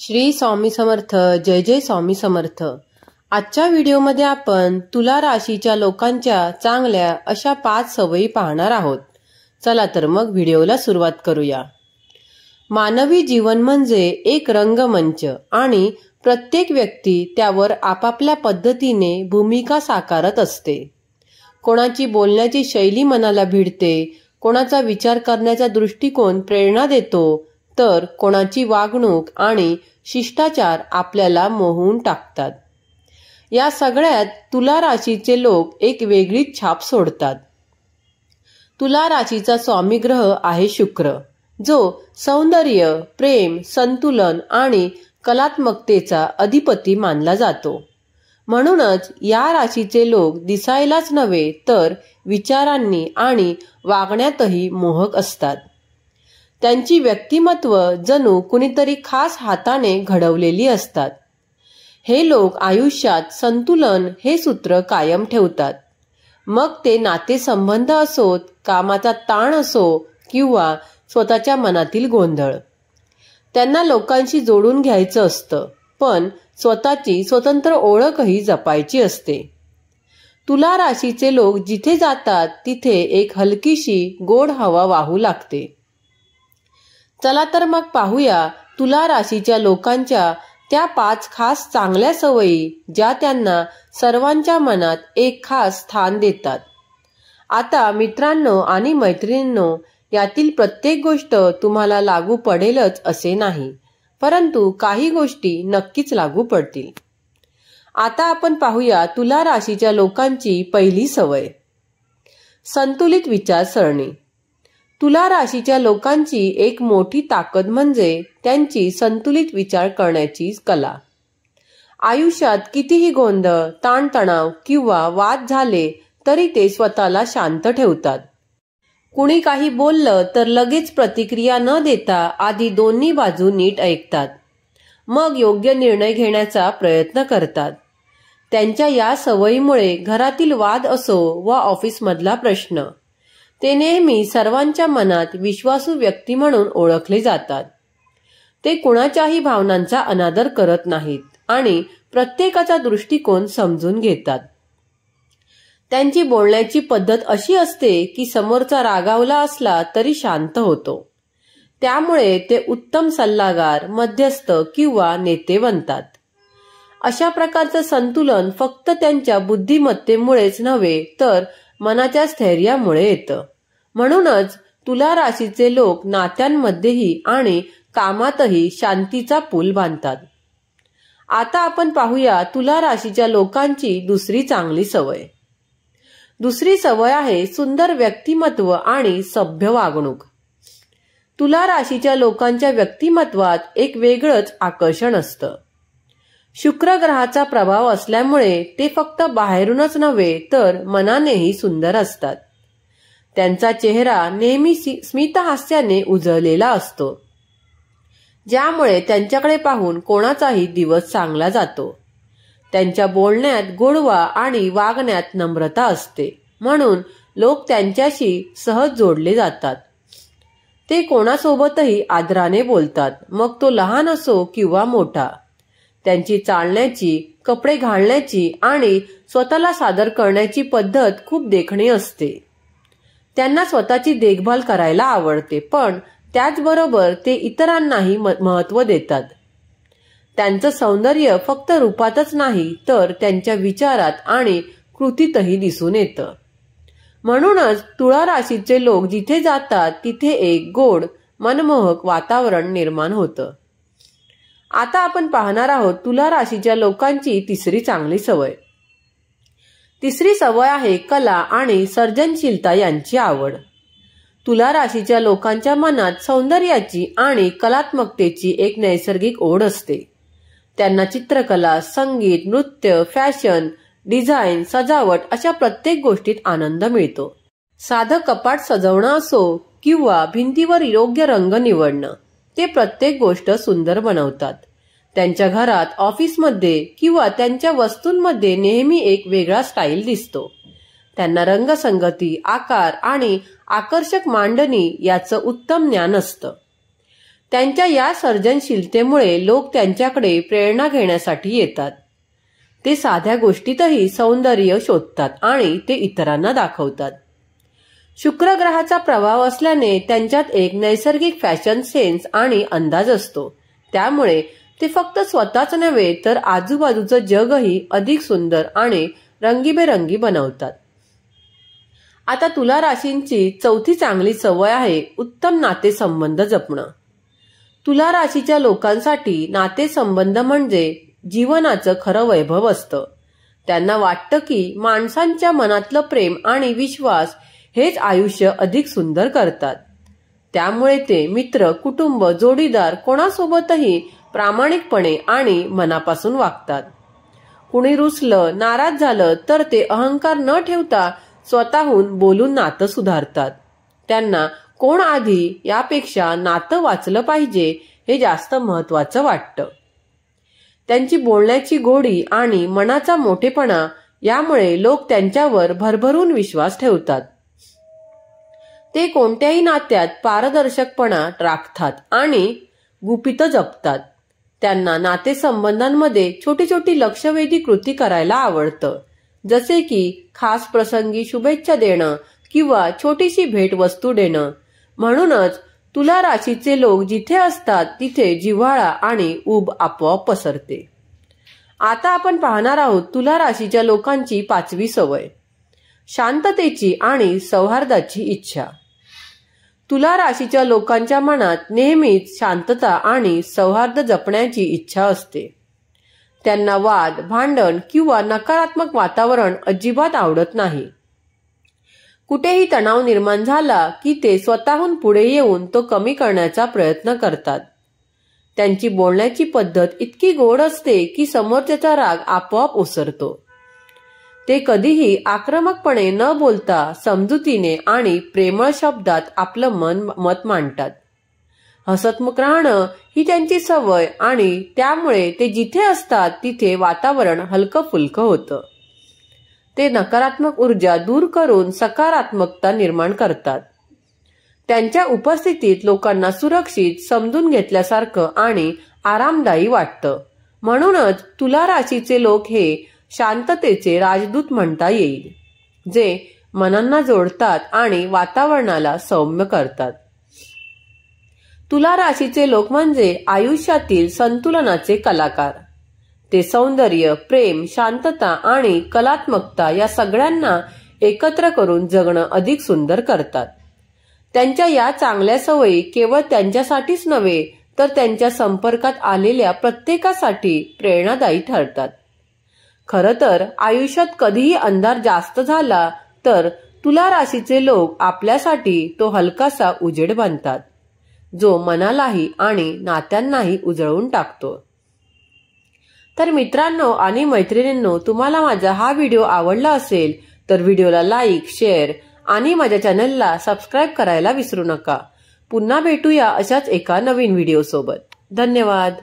श्री स्वामी समर्थ. जय जय स्वामी समर्थ. आजच्या व्हिडिओमध्ये आपण तुला राशीच्या लोकांच्या चांगल्या अशा 5 सवयी पाहणार आहोत. चला तर मग व्हिडिओला सुरुवात करूया. मानवी जीवन म्हणजे एक रंगमंच आणि प्रत्येक व्यक्ती त्यावर आपापल्या पद्धतीने भूमिका साकारत असते. कोणाची बोलण्याची शैली मनाला भिडते, कोणाचा विचार करण्याचा दृष्टिकोन प्रेरणा देतो, तर कोणाची वागणूक आणि शिष्टाचार आपल्याला मोहून टाकतात. या सगळ्यात तुला राशीचे लोक एक वेगळीच छाप सोडतात. तुला राशीचा स्वामी ग्रह आहे शुक्र, जो सौंदर्य, प्रेम, संतुलन आणि कलात्मकतेचा अधिपती मानला जातो. म्हणूनच या राशीचे लोक दिसायलाच नव्हे तर विचारांनी आणि वागण्यातही मोहक असतात. त्यांची व्यक्तिमत्व जणू कुणीतरी खास हाताने घडवलेली असतात. हे लोक आयुष्यात संतुलन हे सूत्र कायम ठेवतात. मग ते नातेसंबंध असोत, कामाचा ताण असो किंवा स्वतःच्या मनातील गोंधळ. त्यांना लोकांशी जोडून घ्यायचं असतं, पण स्वतःची स्वतंत्र ओळखही जपायची असते. तुला राशीचे लोक जिथे जातात तिथे एक हलकीशी गोड हवा वाहू लागते. चला तर मग पाहूया तुला राशीच्या लोकांच्या त्या 5 खास चांगल्या सवयी, ज्या त्यांना सर्वांच्या मनात एक खास स्थान देतात. आता मित्रांनो आणि मैत्रिणींनो, यातील प्रत्येक गोष्ट तुम्हाला लागू पडेलच असे नाही, परंतु काही गोष्टी नक्कीच लागू पडतील. आता आपण पाहूया तुला राशीच्या लोकांची पहिली सवय, संतुलित विचारसरणी. तुला राशीच्या लोकांची एक मोठी ताकद म्हणजे त्यांची संतुलित विचार करण्याची कला. आयुष्यात कितीही गोंधळ, ताणतणाव किंवा वाद झाले तरी ते स्वतःला शांत ठेवतात. कुणी काही बोललं तर लगेच प्रतिक्रिया न देता आधी दोन्ही बाजू नीट ऐकतात, मग योग्य निर्णय घेण्याचा प्रयत्न करतात. त्यांच्या या सवयीमुळे घरातील वाद असो वा ऑफिसमधला प्रश्न, ते नेहमी सर्वांच्या मनात विश्वासू व्यक्ती म्हणून ओळखले जातात. ते कुणाच्याही भावनांचा अनादर करत नाहीत आणि प्रत्येकाचा दृष्टिकोन समजून घेतात. त्यांची बोलण्याची पद्धत अशी असते की समोरचा रागावला असला तरी शांत होतो. त्यामुळे ते उत्तम सल्लागार, मध्यस्थ किंवा नेते बनतात. अशा प्रकारचं संतुलन फक्त त्यांच्या बुद्धिमत्तेमुळेच नव्हे तर मनाच्या स्थैर्यामुळे येतं. म्हणूनच तुला राशीचे लोक नात्यांमध्येही आणि कामातही शांतीचा पूल बांधतात. आता आपण पाहूया तुला राशीच्या लोकांची दुसरी चांगली सवय. दुसरी सवय आहे सुंदर व्यक्तिमत्व आणि सभ्य वागणूक. तुला राशीच्या लोकांच्या व्यक्तिमत्वात एक वेगळंच आकर्षण असतं. शुक्र ग्रहाचा प्रभाव असल्यामुळे ते फक्त बाहेरूनच नव्हे तर मनानेही सुंदर असतात. त्यांचा चेहरा नेहमी स्मितहास्याने उजळलेला असतो, ज्यामुळे त्यांच्याकडे पाहून कोणाचाही दिवस चांगला जातो. त्यांच्या बोलण्यात गोडवा आणि वागण्यात नम्रता असते, म्हणून लोक त्यांच्याशी सहज जोडले जातात. ते कोणासोबतही आदराने बोलतात, मग तो लहान असो किंवा मोठा. त्यांची चालण्याची, कपडे घालण्याची आणि स्वतःला सादर करण्याची पद्धत खूप देखणी असते. त्यांना स्वतःची देखभाल करायला आवडते, पण त्याचबरोबर ते इतरांनाही महत्त्व देतात. त्यांचं सौंदर्य फक्त रूपातच नाही तर त्यांच्या विचारात आणि कृतीतही दिसून येतं. म्हणूनच तुला राशीचे लोक जिथे जातात तिथे एक गोड, मनमोहक वातावरण निर्माण होतं. आता आपण पाहणार आहोत तुला राशीच्या लोकांची तिसरी चांगली सवय. तिसरी सवय आहे कला आणि सर्जनशीलता यांची आवड. तुला राशीच्या लोकांच्या मनात सौंदर्याची आणि कलात्मकतेची एक नैसर्गिक ओढ असते. त्यांना चित्रकला, संगीत, नृत्य, फॅशन, डिझाईन, सजावट अशा प्रत्येक गोष्टीत आनंद मिळतो. साधं कपाट सजवणं असो किंवा भिंतीवर योग्य रंग निवडणं, ते प्रत्येक गोष्ट सुंदर बनवतात. त्यांच्या घरात, ऑफिसमध्ये किंवा त्यांच्या वस्तूंमध्ये नेहमी एक वेगळा स्टाईल दिसतो. त्यांना रंगसंगती, आकार आणि आकर्षक मांडणी याचं उत्तम ज्ञान असतं. त्यांच्या या सर्जनशीलतेमुळे लोक त्यांच्याकडे प्रेरणा घेण्यासाठी येतात. ते साध्या गोष्टीतही सौंदर्य शोधतात आणि ते इतरांना दाखवतात. शुक्र ग्रहाचा प्रभाव असल्याने त्यांच्यात एक नैसर्गिक फॅशन सेन्स आणि अंदाज असतो. त्यामुळे ते फक्त स्वतःच नव्हे तर आजूबाजूचं जगही अधिक सुंदर आणि रंगीबेरंगी बनवतात. आता तुला राशींची चौथी चांगली सवय आहे उत्तम नातेसंबंध जपणं. तुला राशीच्या लोकांसाठी नातेसंबंध म्हणजे जीवनाचं खरं वैभव असतं. त्यांना वाटतं की माणसांच्या मनातलं प्रेम आणि विश्वास हेच आयुष्य अधिक सुंदर करतात. त्यामुळे ते मित्र, कुटुंब, जोडीदार कोणासोबतही प्रामाणिकपणे आणि मनापासून वागतात. कुणी रुसलं, नाराज झालं तर ते अहंकार न ठेवता स्वतःहून बोलून नातं सुधारतात. त्यांना कोण आधी यापेक्षा नातं वाचलं पाहिजे हे जास्त महत्वाचं वाटतं. त्यांची बोलण्याची गोडी आणि मनाचा मोठेपणा यामुळे लोक त्यांच्यावर भरभरून विश्वास ठेवतात. ते कोणत्याही नात्यात पारदर्शकपणा राखतात आणि गुपितं जपतात. त्यांना नातेसंबंधांमध्ये छोटी छोटी लक्षवेधी कृती करायला आवडतं, जसे की खास प्रसंगी शुभेच्छा देणं किंवा छोटीशी भेटवस्तू देणं. म्हणूनच तुला राशीचे लोक जिथे असतात तिथे जिव्हाळा आणि ऊब आपोआप पसरते. आता आपण पाहणार आहोत तुला राशीच्या लोकांची पाचवी सवय, शांततेची आणि सौहार्दाची इच्छा. तुला राशीच्या लोकांच्या मनात नेहमीच शांतता आणि सौहार्द जपण्याची इच्छा असते. त्यांना वाद, भांडण किंवा नकारात्मक वातावरण अजिबात आवडत नाही. कुठेही तणाव निर्माण झाला की ते स्वतःहून पुढे येऊन तो कमी करण्याचा प्रयत्न करतात. त्यांची बोलण्याची पद्धत इतकी गोड असते की समोरच्याचा राग आपोआप ओसरतो. ते कधीही आक्रमकपणे न बोलता समजुतीने आणि प्रेमळ शब्दात आपलं मत मांडतात. हसतमुख राहणं ही त्यांची सवय आणि त्यामुळे ते जिथे असतात तिथे वातावरण हलकं फुलकं होतं. ते नकारात्मक ऊर्जा दूर करून सकारात्मकता निर्माण करतात. त्यांच्या उपस्थितीत लोकांना सुरक्षित, समजून घेतल्यासारखं आणि आरामदायी वाटतं. म्हणूनच तुला राशीचे लोक हे शांततेचे राजदूत म्हणता येईल, जे मनांना जोडतात आणि वातावरणाला सौम्य करतात. तुला राशीचे लोक म्हणजे आयुष्यातील संतुलनाचे कलाकार. ते सौंदर्य, प्रेम, शांतता आणि कलात्मकता या सगळ्यांना एकत्र करून जगणं अधिक सुंदर करतात. त्यांच्या या चांगल्या सवयी केवळ त्यांच्यासाठीच नव्हे तर त्यांच्या संपर्कात आलेल्या प्रत्येकासाठी प्रेरणादायी ठरतात. खरं तर आयुष्यात कधीही अंधार जास्त झाला तर तुला राशीचे लोक आपल्यासाठी तो हलकासा उजेड बनतात, जो मनालाही आणि नात्यांनाही उजळून टाकतो. तर मित्रांनो आणि मैत्रिणींनो, तुम्हाला माझा हा व्हिडिओ आवडला असेल तर व्हिडिओला लाईक, शेअर आणि माझ्या चॅनलला सबस्क्राईब करायला विसरू नका. पुन्हा भेटूया अशाच एका नवीन व्हिडिओ सोबत. धन्यवाद.